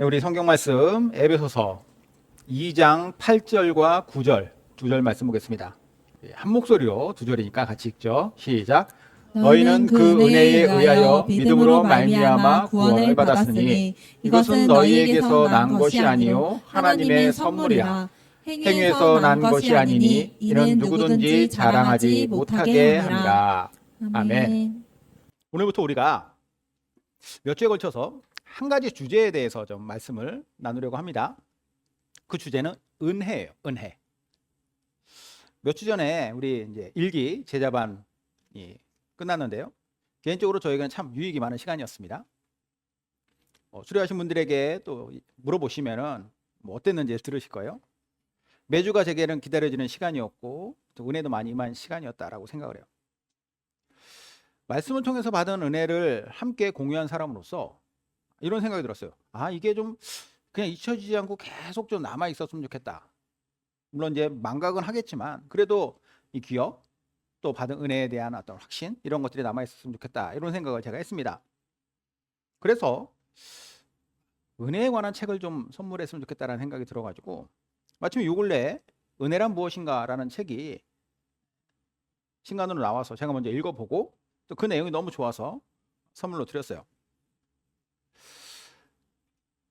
우리 성경 말씀 에베소서 2장 8절과 9절 두 절 말씀 보겠습니다. 한 목소리로 두 절이니까 같이 읽죠. 시작. 너희는 그 은혜에 의하여 믿음으로 말미암아 구원을 받았으니 이것은 너희에게서 난 것이 아니요 하나님의 선물이라. 행위에서 난 것이 아니니 이는 누구든지 자랑하지 못하게 함이라. 아멘. 오늘부터 우리가 몇 주에 걸쳐서 한 가지 주제에 대해서 좀 말씀을 나누려고 합니다. 그 주제는 은혜예요. 은혜. 몇 주 전에 우리 이제 일기 제자반이 끝났는데요. 개인적으로 저에게는 참 유익이 많은 시간이었습니다. 수료하신 분들에게 또 물어보시면은 뭐 어땠는지 들으실 거예요. 매주가 제게는 기다려지는 시간이었고 또 은혜도 많이 임한 시간이었다라고 생각을 해요. 말씀을 통해서 받은 은혜를 함께 공유한 사람으로서 이런 생각이 들었어요. 이게 좀 그냥 잊혀지지 않고 계속 좀 남아 있었으면 좋겠다. 물론 이제 망각은 하겠지만 그래도 이 기억 또 받은 은혜에 대한 어떤 확신 이런 것들이 남아 있었으면 좋겠다. 이런 생각을 제가 했습니다. 그래서 은혜에 관한 책을 좀 선물했으면 좋겠다라는 생각이 들어가지고 마침 요 근래 은혜란 무엇인가라는 책이 신간으로 나와서 제가 먼저 읽어보고 또 그 내용이 너무 좋아서 선물로 드렸어요.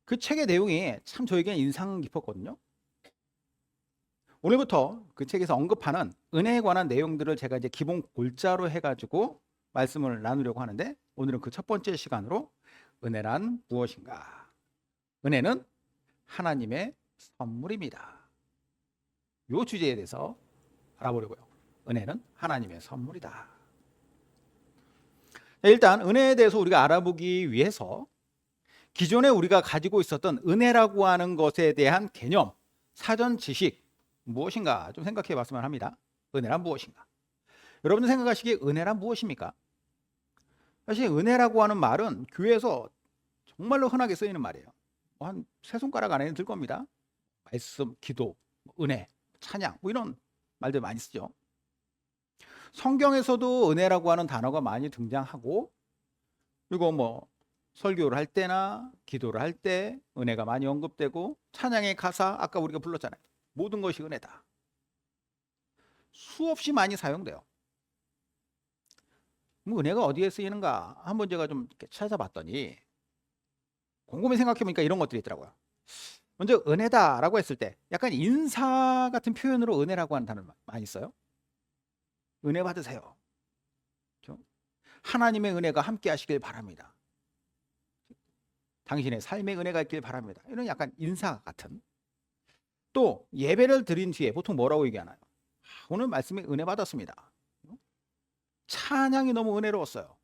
그 책의 내용이 참 저에게 인상 깊었거든요. 오늘부터 그 책에서 언급하는 은혜에 관한 내용들을 제가 이제 기본 골자로 해가지고 말씀을 나누려고 하는데 오늘은 그 첫 번째 시간으로 은혜란 무엇인가? 은혜는 하나님의 선물입니다. 이 주제에 대해서 알아보려고요. 은혜는 하나님의 선물이다. 일단 은혜에 대해서 우리가 알아보기 위해서 기존에 우리가 가지고 있었던 은혜라고 하는 것에 대한 개념, 사전 지식 무엇인가 좀 생각해 봤으면 합니다. 은혜란 무엇인가? 여러분들 생각하시기에 은혜란 무엇입니까? 사실 은혜라고 하는 말은 교회에서 정말로 흔하게 쓰이는 말이에요. 한 세 손가락 안에는 들 겁니다. 말씀, 기도, 은혜, 찬양 이런 말들 많이 쓰죠. 성경에서도 은혜라고 하는 단어가 많이 등장하고 그리고 설교를 할 때나 기도를 할 때 은혜가 많이 언급되고 찬양의 가사 아까 우리가 불렀잖아요. 모든 것이 은혜다. 수없이 많이 사용돼요. 은혜가 어디에 쓰이는가 한번 제가 좀 이렇게 찾아봤더니 곰곰이 생각해보니까 이런 것들이 있더라고요. 먼저 은혜다라고 했을 때 약간 인사 같은 표현으로 은혜라고 하는 단어를 많이 써요. 은혜 받으세요. 그렇죠? 하나님의 은혜가 함께 하시길 바랍니다. 당신의 삶의 은혜가 있길 바랍니다. 이런 약간 인사 같은. 또 예배를 드린 뒤에 보통 뭐라고 얘기하나요? 오늘 말씀에 은혜 받았습니다. 찬양이 너무 은혜로웠어요.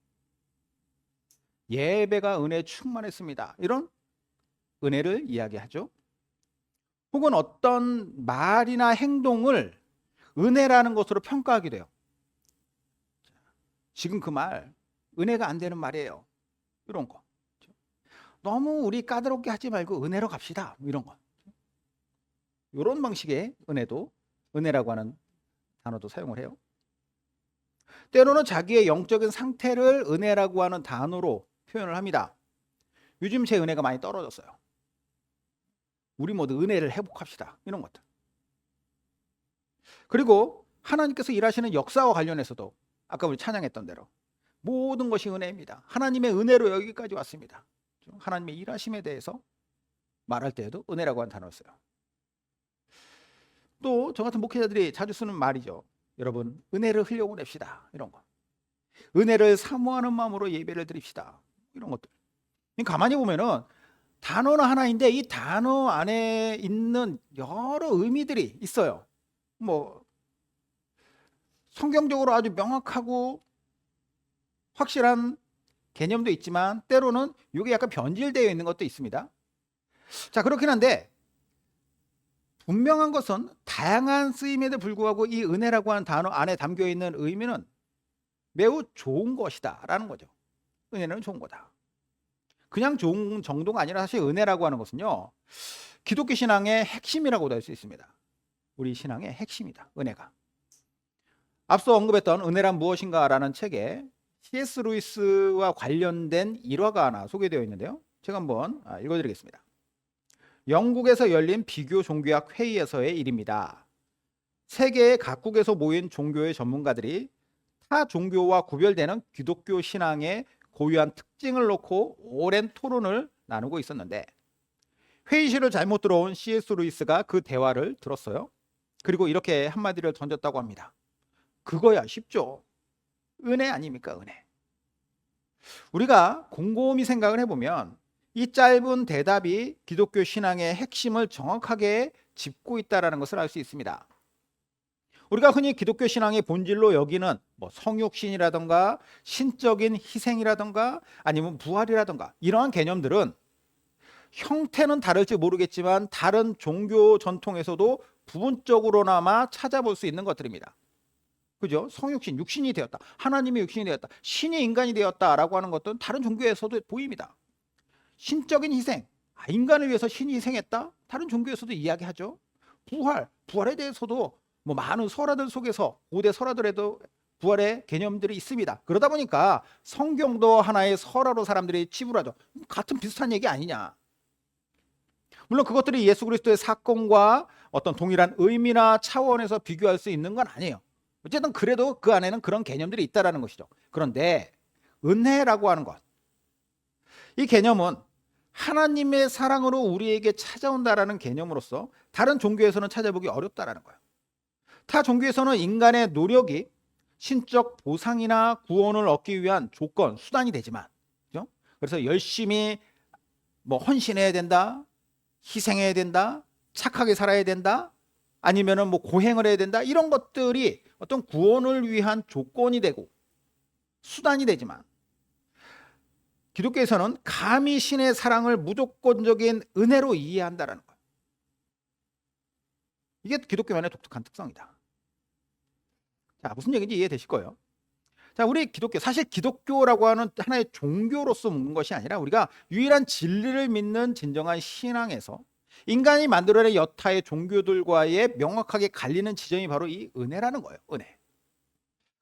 예배가 은혜 충만했습니다. 이런 은혜를 이야기하죠. 혹은 어떤 말이나 행동을 은혜라는 것으로 평가하기도 해요. 지금 그 말 은혜가 안 되는 말이에요. 이런 거. 너무 우리 까다롭게 하지 말고 은혜로 갑시다. 이런 거. 이런 방식의 은혜도 은혜라고 하는 단어도 사용을 해요. 때로는 자기의 영적인 상태를 은혜라고 하는 단어로 표현을 합니다. 요즘 제 은혜가 많이 떨어졌어요. 우리 모두 은혜를 회복합시다. 이런 것들. 그리고 하나님께서 일하시는 역사와 관련해서도 아까 우리 찬양했던 대로 모든 것이 은혜입니다. 하나님의 은혜로 여기까지 왔습니다. 하나님의 일하심에 대해서 말할 때에도 은혜라고 하는 단어를 써요. 또 저 같은 목회자들이 자주 쓰는 말이죠. 여러분 은혜를 흘려보냅시다. 이런 거. 은혜를 사모하는 마음으로 예배를 드립시다. 이런 것들. 가만히 보면은 단어는 하나인데 이 단어 안에 있는 여러 의미들이 있어요. 성경적으로 아주 명확하고 확실한 개념도 있지만 때로는 이게 약간 변질되어 있는 것도 있습니다. 자, 그렇긴 한데 분명한 것은 다양한 쓰임에도 불구하고 이 은혜라고 하는 단어 안에 담겨 있는 의미는 매우 좋은 것이다 라는 거죠. 은혜는 좋은 거다. 그냥 좋은 정도가 아니라 사실 은혜라고 하는 것은요, 기독교 신앙의 핵심이라고도 할 수 있습니다. 우리 신앙의 핵심이다. 은혜가. 앞서 언급했던 은혜란 무엇인가 라는 책에 C.S. 루이스와 관련된 일화가 하나 소개되어 있는데요. 제가 한번 읽어드리겠습니다. 영국에서 열린 비교 종교학 회의에서의 일입니다. 세계 각국에서 모인 종교의 전문가들이 타 종교와 구별되는 기독교 신앙의 고유한 특징을 놓고 오랜 토론을 나누고 있었는데 회의실을 잘못 들어온 C.S. 루이스가 그 대화를 들었어요. 그리고 이렇게 한마디를 던졌다고 합니다. 그거야 쉽죠. 은혜 아닙니까? 은혜. 우리가 곰곰이 생각을 해보면 이 짧은 대답이 기독교 신앙의 핵심을 정확하게 짚고 있다는 것을 알 수 있습니다. 우리가 흔히 기독교 신앙의 본질로 여기는 성육신이라든가 신적인 희생이라든가 아니면 부활이라든가 이러한 개념들은 형태는 다를지 모르겠지만 다른 종교 전통에서도 부분적으로나마 찾아볼 수 있는 것들입니다. 그죠? 성육신, 육신이 되었다. 하나님의 육신이 되었다. 신이 인간이 되었다라고 하는 것들은 다른 종교에서도 보입니다. 신적인 희생, 인간을 위해서 신이 희생했다. 다른 종교에서도 이야기하죠. 부활에 대해서도 많은 설화들 속에서 고대 설화들에도 부활의 개념들이 있습니다. 그러다 보니까 성경도 하나의 설화로 사람들이 치부하죠. 같은 비슷한 얘기 아니냐. 물론 그것들이 예수 그리스도의 사건과 어떤 동일한 의미나 차원에서 비교할 수 있는 건 아니에요. 어쨌든 그래도 그 안에는 그런 개념들이 있다는 것이죠. 그런데 은혜라고 하는 것, 이 개념은 하나님의 사랑으로 우리에게 찾아온다라는 개념으로서 다른 종교에서는 찾아보기 어렵다라는 거예요. 타 종교에서는 인간의 노력이 신적 보상이나 구원을 얻기 위한 조건, 수단이 되지만, 그렇죠? 그래서 열심히 헌신해야 된다, 희생해야 된다, 착하게 살아야 된다, 아니면은 고행을 해야 된다, 이런 것들이 어떤 구원을 위한 조건이 되고 수단이 되지만, 기독교에서는 감히 신의 사랑을 무조건적인 은혜로 이해한다라는 거예요. 이게 기독교만의 독특한 특성이다. 자, 무슨 얘기인지 이해되실 거예요. 자, 우리 기독교, 사실 기독교라고 하는 하나의 종교로서 묻는 것이 아니라 우리가 유일한 진리를 믿는 진정한 신앙에서 인간이 만들어낸 여타의 종교들과의 명확하게 갈리는 지점이 바로 이 은혜라는 거예요. 은혜.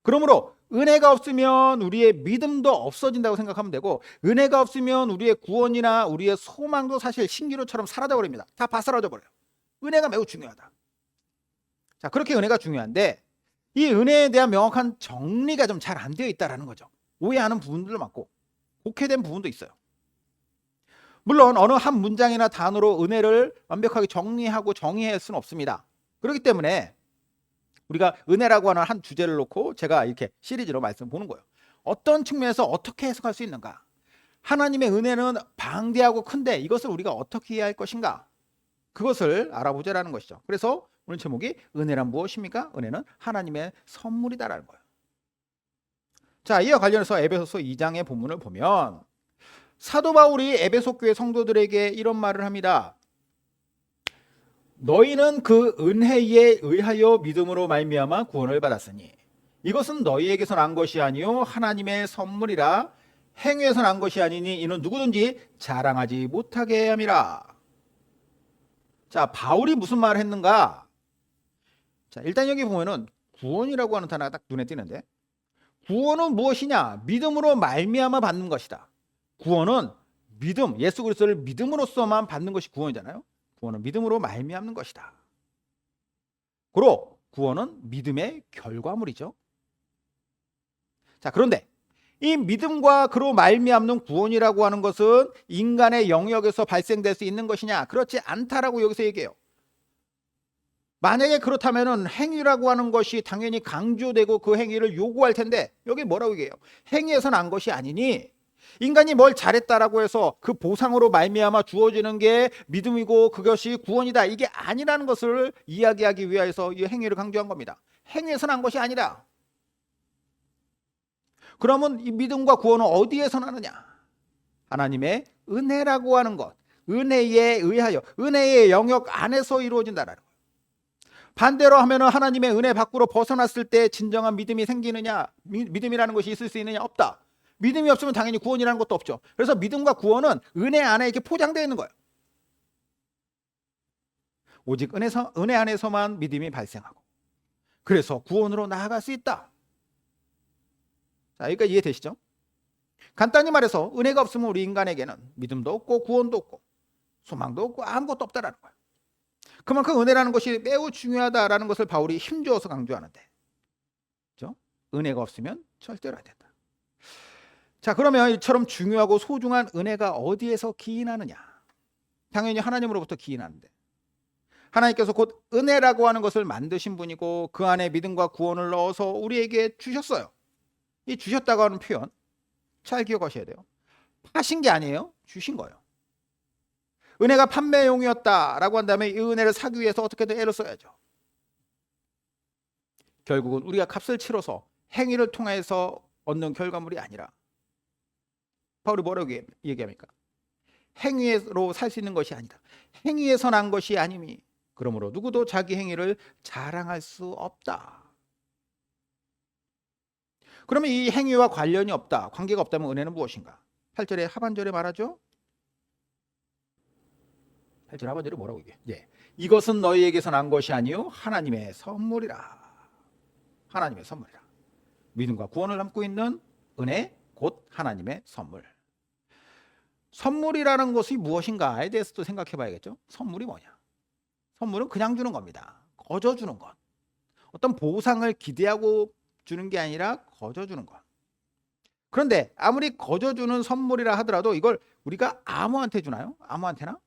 그러므로 은혜가 없으면 우리의 믿음도 없어진다고 생각하면 되고, 은혜가 없으면 우리의 구원이나 우리의 소망도 사실 신기루처럼 사라져 버립니다. 다 바스라져 버려요. 은혜가 매우 중요하다. 자, 그렇게 은혜가 중요한데 이 은혜에 대한 명확한 정리가 좀 잘 안 되어 있다는 거죠. 오해하는 부분들도 많고 곡해된 부분도 있어요. 물론 어느 한 문장이나 단어로 은혜를 완벽하게 정리하고 정의할 수는 없습니다. 그렇기 때문에 우리가 은혜라고 하는 한 주제를 놓고 제가 이렇게 시리즈로 말씀 보는 거예요. 어떤 측면에서 어떻게 해석할 수 있는가? 하나님의 은혜는 방대하고 큰데 이것을 우리가 어떻게 이해할 것인가? 그것을 알아보자라는 것이죠. 그래서 오늘 제목이 은혜란 무엇입니까? 은혜는 하나님의 선물이다라는 거예요. 자, 이와 관련해서 에베소서 2장의 본문을 보면 사도 바울이 에베소 교회 성도들에게 이런 말을 합니다. 너희는 그 은혜에 의하여 믿음으로 말미암아 구원을 받았으니 이것은 너희에게서 난 것이 아니요 하나님의 선물이라. 행위에서 난 것이 아니니 이는 누구든지 자랑하지 못하게 함이라. 자, 바울이 무슨 말을 했는가? 자, 일단 여기 보면은 구원이라고 하는 단어가 딱 눈에 띄는데, 구원은 무엇이냐? 믿음으로 말미암아 받는 것이다. 구원은 믿음, 예수 그리스도를 믿음으로써만 받는 것이 구원이잖아요. 구원은 믿음으로 말미암는 것이다. 그리고 구원은 믿음의 결과물이죠. 자, 그런데 이 믿음과 그로 말미암는 구원이라고 하는 것은 인간의 영역에서 발생될 수 있는 것이냐? 그렇지 않다라고 여기서 얘기해요. 만약에 그렇다면 행위라고 하는 것이 당연히 강조되고 그 행위를 요구할 텐데 여기 뭐라고 얘기해요? 행위에서 난 것이 아니니 인간이 뭘 잘했다라고 해서 그 보상으로 말미암아 주어지는 게 믿음이고 그것이 구원이다, 이게 아니라는 것을 이야기하기 위해서 이 행위를 강조한 겁니다. 행위에서 난 것이 아니라. 그러면 이 믿음과 구원은 어디에서 나느냐? 하나님의 은혜라고 하는 것, 은혜에 의하여, 은혜의 영역 안에서 이루어진다라는 거예요. 반대로 하면 하나님의 은혜 밖으로 벗어났을 때 진정한 믿음이 생기느냐? 믿음이라는 것이 있을 수 있느냐? 없다. 믿음이 없으면 당연히 구원이라는 것도 없죠. 그래서 믿음과 구원은 은혜 안에 이렇게 포장되어 있는 거예요. 오직 은혜 안에서만 믿음이 발생하고, 그래서 구원으로 나아갈 수 있다. 자, 여기까지 이해되시죠? 간단히 말해서 은혜가 없으면 우리 인간에게는 믿음도 없고 구원도 없고 소망도 없고 아무것도 없다라는 거예요. 그만큼 은혜라는 것이 매우 중요하다라는 것을 바울이 힘주어서 강조하는데, 그렇죠? 은혜가 없으면 절대로 안 된다. 자, 그러면 이처럼 중요하고 소중한 은혜가 어디에서 기인하느냐? 당연히 하나님으로부터 기인하는데, 하나님께서 곧 은혜라고 하는 것을 만드신 분이고 그 안에 믿음과 구원을 넣어서 우리에게 주셨어요. 이 주셨다고 하는 표현 잘 기억하셔야 돼요. 파신 게 아니에요. 주신 거예요. 은혜가 판매용이었다라고 한다면 이 은혜를 사기 위해서 어떻게든 애를 써야죠. 결국은 우리가 값을 치러서 행위를 통해서 얻는 결과물이 아니라, 바울이 뭐라고 얘기합니까? 행위로 살 수 있는 것이 아니다. 행위에서 난 것이 아님이 그러므로 누구도 자기 행위를 자랑할 수 없다. 그러면 이 행위와 관련이 없다, 관계가 없다면 은혜는 무엇인가? 8절의 하반절에 말하죠. 8절 하반절에 뭐라고 얘기해? 예. 이것은 너희에게서 난 것이 아니요 하나님의 선물이라. 하나님의 선물이라. 믿음과 구원을 담고 있는 은혜, 곧 하나님의 선물. 선물이라는 것이 무엇인가에 대해서도 생각해 봐야겠죠. 선물이 뭐냐? 선물은 그냥 주는 겁니다. 거저 주는 것. 어떤 보상을 기대하고 주는 게 아니라 거저 주는 것. 그런데 아무리 거저 주는 선물이라 하더라도 이걸 우리가 아무한테 주나요? 아무한테나?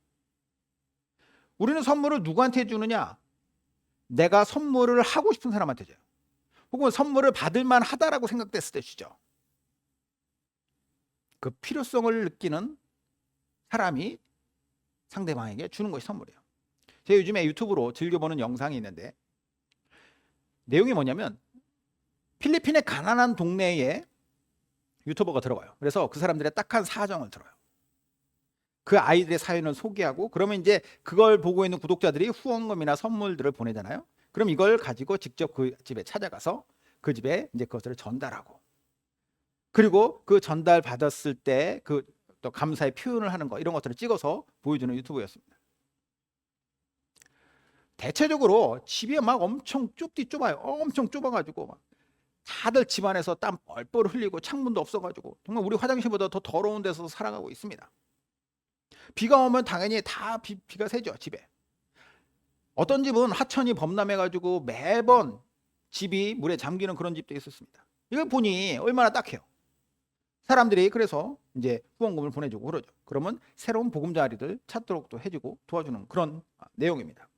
우리는 선물을 누구한테 주느냐? 내가 선물을 하고 싶은 사람한테 줘요. 혹은 선물을 받을 만하다라고 생각됐을 때 주죠. 그 필요성을 느끼는 사람이 상대방에게 주는 것이 선물이에요. 제가 요즘에 유튜브로 즐겨보는 영상이 있는데, 내용이 뭐냐면 필리핀의 가난한 동네에 유튜버가 들어가요. 그래서 그 사람들의 딱한 사정을 들어요. 그 아이들의 사연을 소개하고, 그러면 이제 그걸 보고 있는 구독자들이 후원금이나 선물들을 보내잖아요. 그럼 이걸 가지고 직접 그 집에 찾아가서 그 집에 이제 그것을 전달하고, 그리고 그 전달 받았을 때 그 또 감사의 표현을 하는 거, 이런 것들을 찍어서 보여주는 유튜브였습니다. 대체적으로 집이 막 엄청 좁아요. 엄청 좁아가지고 막 다들 집안에서 땀 뻘뻘 흘리고 창문도 없어가지고 정말 우리 화장실보다 더 더러운 데서 살아가고 있습니다. 비가 오면 당연히 다 비가 새죠, 집에. 어떤 집은 하천이 범람해가지고 매번 집이 물에 잠기는 그런 집도 있었습니다. 이걸 보니 얼마나 딱해요. 사람들이 그래서 이제 후원금을 보내주고 그러죠. 그러면 새로운 보금자리들 찾도록 또 해주고 도와주는 그런 내용입니다.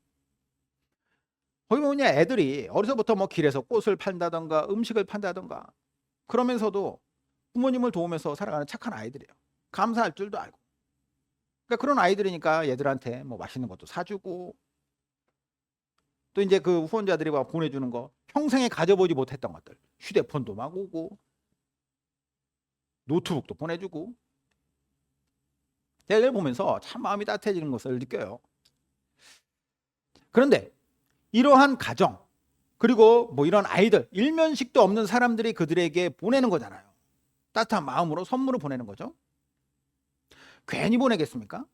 거기 뭐냐, 애들이 어려서부터 뭐 길에서 꽃을 판다던가 음식을 판다던가 그러면서도 부모님을 도우면서 살아가는 착한 아이들이에요. 감사할 줄도 알고. 그러니까 그런 아이들이니까 얘들한테 뭐 맛있는 것도 사주고, 또 이제 그 후원자들이 막 보내주는 거, 평생에 가져보지 못했던 것들, 휴대폰도 막 오고 노트북도 보내주고, 얘를 보면서 참 마음이 따뜻해지는 것을 느껴요. 그런데 이러한 가정, 그리고 뭐 이런 아이들, 일면식도 없는 사람들이 그들에게 보내는 거잖아요. 따뜻한 마음으로 선물을 보내는 거죠. 괜히 보내겠습니까?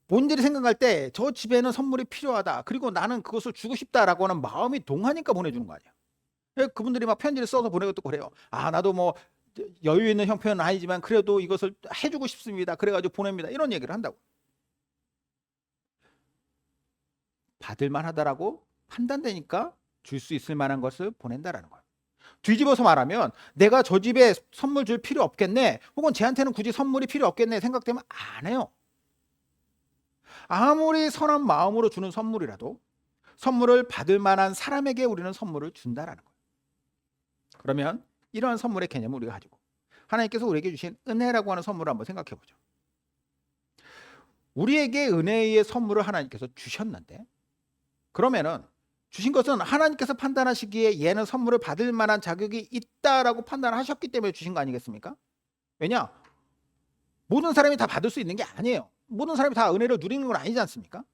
본인들이 생각할 때 저 집에는 선물이 필요하다, 그리고 나는 그것을 주고 싶다라고 하는 마음이 동하니까 보내주는 거 아니에요. 그분들이 막 편지를 써서 보내고 또 그래요. 아, 나도 뭐 여유 있는 형편은 아니지만 그래도 이것을 해주고 싶습니다. 그래가지고 보냅니다. 이런 얘기를 한다고. 받을 만하다라고 판단되니까 줄 수 있을 만한 것을 보낸다라는 거예요. 뒤집어서 말하면 내가 저 집에 선물 줄 필요 없겠네, 혹은 쟤한테는 굳이 선물이 필요 없겠네 생각되면 안 해요. 아무리 선한 마음으로 주는 선물이라도 선물을 받을 만한 사람에게 우리는 선물을 준다라는 거예요. 그러면 이러한 선물의 개념을 우리가 가지고 하나님께서 우리에게 주신 은혜라고 하는 선물을 한번 생각해 보죠. 우리에게 은혜의 선물을 하나님께서 주셨는데, 그러면은 주신 것은 하나님께서 판단하시기에 얘는 선물을 받을 만한 자격이 있다라고 판단하셨기 때문에 주신 거 아니겠습니까? 왜냐? 모든 사람이 다 받을 수 있는 게 아니에요. 모든 사람이 다 은혜를 누리는 건 아니지 않습니까?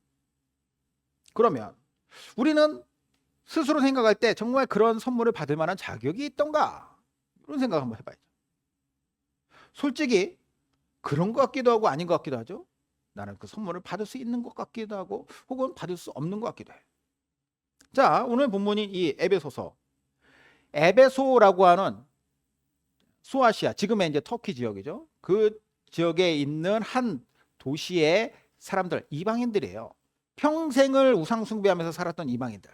그러면 우리는 스스로 생각할 때 정말 그런 선물을 받을 만한 자격이 있던가? 이런 생각 한번 해봐야죠. 솔직히 그런 것 같기도 하고 아닌 것 같기도 하죠. 나는 그 선물을 받을 수 있는 것 같기도 하고, 혹은 받을 수 없는 것 같기도 해요. 자, 오늘 본문인 이 에베소서, 에베소라고 하는 소아시아, 지금의 이제 터키 지역이죠. 그 지역에 있는 한 도시의 사람들, 이방인들이에요. 평생을 우상 숭배하면서 살았던 이방인들.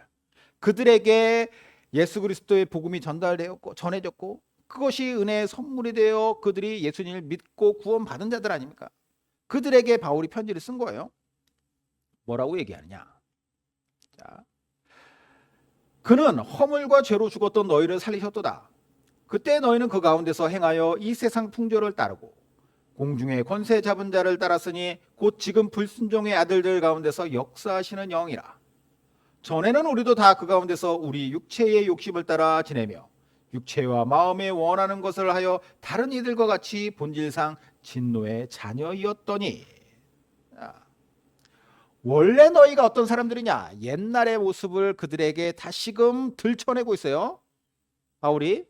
그들에게 예수 그리스도의 복음이 전달되었고 전해졌고 그것이 은혜의 선물이 되어 그들이 예수님을 믿고 구원받은 자들 아닙니까? 그들에게 바울이 편지를 쓴 거예요. 뭐라고 얘기하느냐? 자, 그는 허물과 죄로 죽었던 너희를 살리셨도다. 그때 너희는 그 가운데서 행하여 이 세상 풍조를 따르고 공중의 권세 잡은 자를 따랐으니 곧 지금 불순종의 아들들 가운데서 역사하시는 영이라. 전에는 우리도 다 그 가운데서 우리 육체의 욕심을 따라 지내며 육체와 마음에 원하는 것을 하여 다른 이들과 같이 본질상 진노의 자녀이었더니. 원래 너희가 어떤 사람들이냐? 옛날의 모습을 그들에게 다시금 들춰내고 있어요. 바울이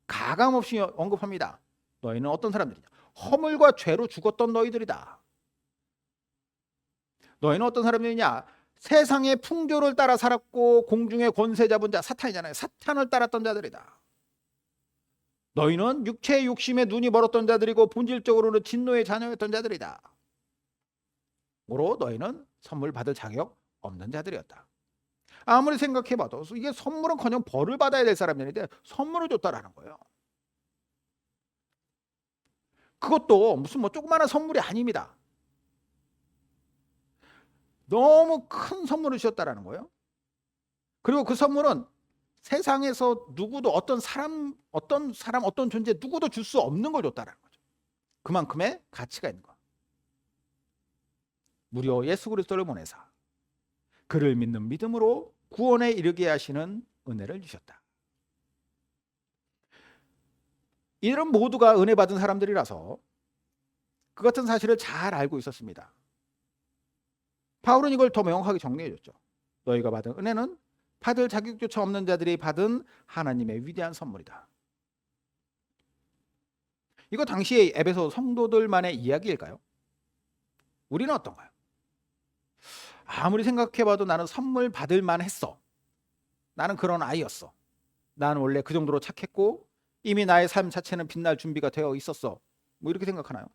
가감없이 언급합니다. 너희는 어떤 사람들이냐? 허물과 죄로 죽었던 너희들이다. 너희는 어떤 사람들이냐? 세상의 풍조를 따라 살았고 공중의 권세 잡은 자, 사탄이잖아요. 사탄을 따랐던 자들이다. 너희는 육체의 욕심에 눈이 멀었던 자들이고 본질적으로는 진노의 자녀였던 자들이다. 고로 너희는 선물 받을 자격 없는 자들이었다. 아무리 생각해봐도 이게 선물은커녕 벌을 받아야 될 사람들인데 선물을 줬다라는 거예요. 그것도 무슨 조그마한 선물이 아닙니다. 너무 큰 선물을 주셨다라는 거예요. 그리고 그 선물은 세상에서 누구도 어떤 사람, 어떤 존재 누구도 줄 수 없는 걸 줬다라는 거죠. 그만큼의 가치가 있는 거. 무려 예수 그리스도를 보내사 그를 믿는 믿음으로 구원에 이르게 하시는 은혜를 주셨다. 이들은 모두가 은혜 받은 사람들이라서 그 같은 사실을 잘 알고 있었습니다. 바울은 이걸 더 명확하게 정리해 줬죠. 너희가 받은 은혜는 받을 자격조차 없는 자들이 받은 하나님의 위대한 선물이다. 이거 당시의 에베소 성도들만의 이야기일까요? 우리는 어떤가요? 아무리 생각해봐도 나는 선물 받을 만했어. 나는 그런 아이였어. 나는 원래 그 정도로 착했고 이미 나의 삶 자체는 빛날 준비가 되어 있었어. 이렇게 생각하나요?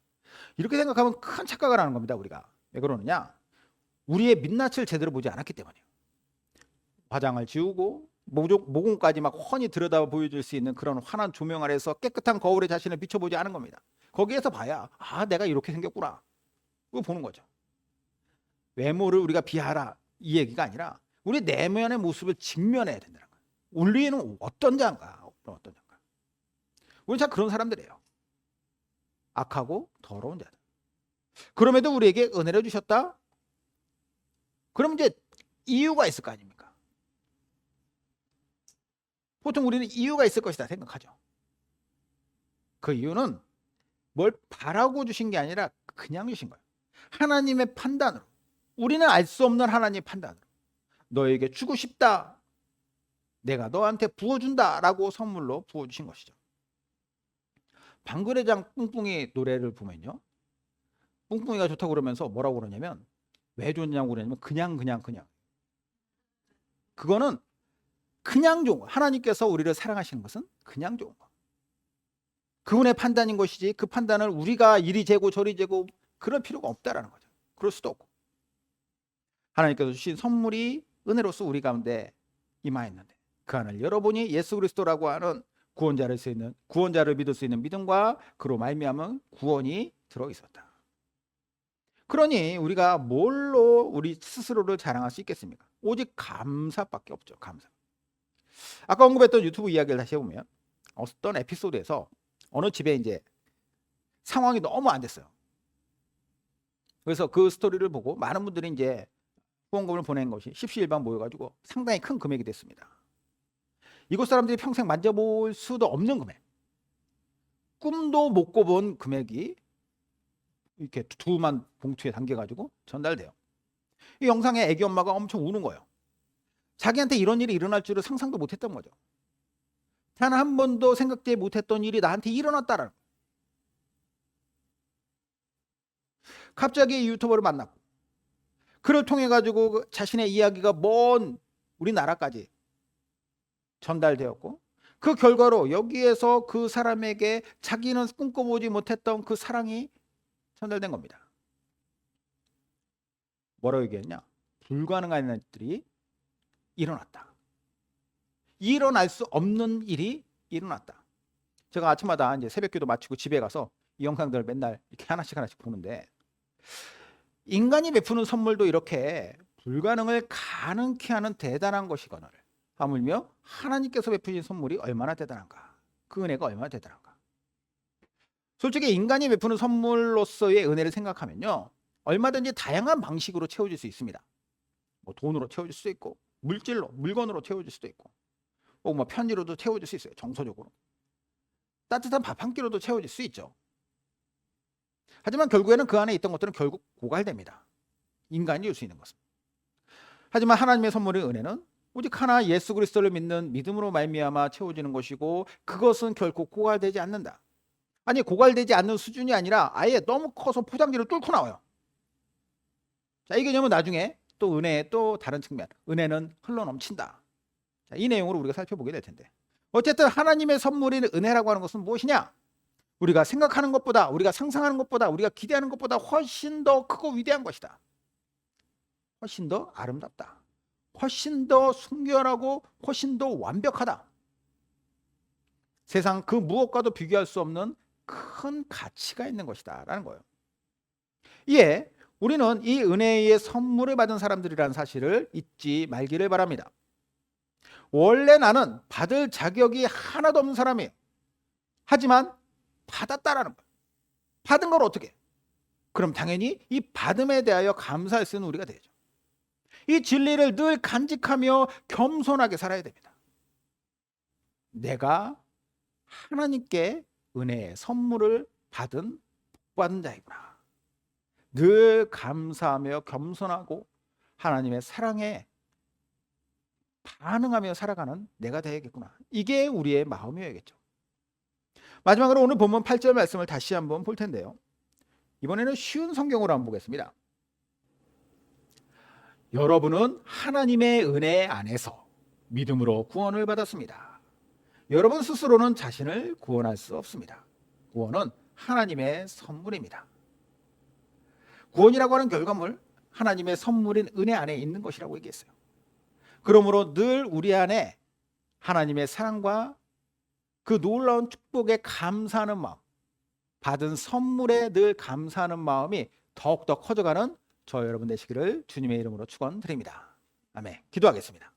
이렇게 생각하면 큰 착각을 하는 겁니다. 우리가. 왜 그러느냐? 우리의 민낯을 제대로 보지 않았기 때문이에요. 화장을 지우고 모공까지 막 훤히 들여다 보여줄 수 있는 그런 환한 조명 아래서 깨끗한 거울에 자신을 비춰보지 않은 겁니다. 거기에서 봐야 내가 이렇게 생겼구나. 그거 보는 거죠. 외모를 우리가 비하라 이 얘기가 아니라 우리 내면의 모습을 직면해야 된다는 거예요. 우리는 어떤 자인가? 우리는 참 그런 사람들이에요. 악하고 더러운 자들. 그럼에도 우리에게 은혜를 주셨다? 그럼 이제 이유가 있을 거 아닙니까? 보통 우리는 이유가 있을 것이다 생각하죠. 그 이유는 뭘 바라고 주신 게 아니라 그냥 주신 거예요. 하나님의 판단으로. 우리는 알 수 없는 하나님의 판단으로. 너에게 주고 싶다. 내가 너한테 부어준다 라고 선물로 부어주신 것이죠. 방글의장 뿡뿡이 노래를 보면요. 뿡뿡이가 좋다고 그러면서 뭐라고 그러냐면 왜 좋냐고 그러냐면 그냥 그거는 그냥 좋은 거. 하나님께서 우리를 사랑하시는 것은 그냥 좋은 거. 그분의 판단인 것이지 그 판단을 우리가 이리 재고 저리 재고 그럴 필요가 없다라는 거죠. 그럴 수도 없고. 하나님께서 주신 선물이 은혜로서 우리 가운데 임하였는데 그 안을 열어보니 예수 그리스도라고 하는 구원자를 믿을 수 있는 믿음과 그로 말미암은 구원이 들어 있었다. 그러니 우리가 뭘로 우리 스스로를 자랑할 수 있겠습니까? 오직 감사밖에 없죠. 감사. 아까 언급했던 유튜브 이야기를 다시 해보면 어떤 에피소드에서 어느 집에 이제 상황이 너무 안 됐어요. 그래서 그 스토리를 보고 많은 분들이 이제 후원금을 보낸 것이 십시일반 모여가지고 상당히 큰 금액이 됐습니다. 이곳 사람들이 평생 만져볼 수도 없는 금액, 꿈도 못 꿔본 금액이 이렇게 두만 봉투에 담겨가지고 전달돼요. 이 영상에 애기 엄마가 엄청 우는 거예요. 자기한테 이런 일이 일어날 줄을 상상도 못했던 거죠. 단 한 번도 생각지 못했던 일이 나한테 일어났다라는 거예요. 갑자기 이 유튜버를 만났고 그를 통해 가지고 자신의 이야기가 먼 우리나라까지 전달되었고 그 결과로 여기에서 그 사람에게 자기는 꿈꿔보지 못했던 그 사랑이 전달된 겁니다. 뭐라고 얘기했냐? 불가능한 일들이 일어났다. 일어날 수 없는 일이 일어났다. 제가 아침마다 이제 새벽기도 마치고 집에 가서 이 영상들을 맨날 이렇게 하나씩 보는데, 인간이 베푸는 선물도 이렇게 불가능을 가능케 하는 대단한 것이거늘 하물며 하나님께서 베푸신 선물이 얼마나 대단한가, 그 은혜가 얼마나 대단한가. 솔직히 인간이 베푸는 선물로서의 은혜를 생각하면요, 얼마든지 다양한 방식으로 채워질 수 있습니다. 뭐 돈으로 채워질 수도 있고, 물질로, 물건으로 채워질 수도 있고, 뭐 편지로도 채워질 수 있어요. 정서적으로 따뜻한 밥 한 끼로도 채워질 수 있죠. 하지만 결국에는 그 안에 있던 것들은 결국 고갈됩니다. 인간이 줄 수 있는 것은. 하지만 하나님의 선물의 은혜는 오직 하나 예수 그리스도를 믿는 믿음으로 말미암아 채워지는 것이고, 그것은 결코 고갈되지 않는다. 아니, 고갈되지 않는 수준이 아니라 아예 너무 커서 포장지를 뚫고 나와요. 자, 이 개념은 나중에 또 은혜의 또 다른 측면, 은혜는 흘러넘친다. 자, 이 내용으로 우리가 살펴보게 될 텐데, 어쨌든 하나님의 선물인 은혜라고 하는 것은 무엇이냐? 우리가 생각하는 것보다, 우리가 상상하는 것보다, 우리가 기대하는 것보다 훨씬 더 크고 위대한 것이다. 훨씬 더 아름답다. 훨씬 더 순결하고 훨씬 더 완벽하다. 세상 그 무엇과도 비교할 수 없는 큰 가치가 있는 것이다 라는 거예요. 이에 우리는 이 은혜의 선물을 받은 사람들이라는 사실을 잊지 말기를 바랍니다. 원래 나는 받을 자격이 하나도 없는 사람이에요. 하지만 받았다라는 거예요. 받은 걸 어떻게? 그럼 당연히 이 받음에 대하여 감사할 수 있는 우리가 되죠. 이 진리를 늘 간직하며 겸손하게 살아야 됩니다. 내가 하나님께 은혜의 선물을 받은 복받은 자이구나. 늘 감사하며 겸손하고 하나님의 사랑에 반응하며 살아가는 내가 되야겠구나. 이게 우리의 마음이어야겠죠. 마지막으로 오늘 본문 8절 말씀을 다시 한번 볼 텐데요. 이번에는 쉬운 성경으로 한번 보겠습니다. 여러분은 하나님의 은혜 안에서 믿음으로 구원을 받았습니다. 여러분 스스로는 자신을 구원할 수 없습니다. 구원은 하나님의 선물입니다. 구원이라고 하는 결과물, 하나님의 선물인 은혜 안에 있는 것이라고 얘기했어요. 그러므로 늘 우리 안에 하나님의 사랑과 그 놀라운 축복에 감사하는 마음, 받은 선물에 늘 감사하는 마음이 더욱더 커져가는 저 여러분 되시기를 주님의 이름으로 축원드립니다. 아멘. 기도하겠습니다.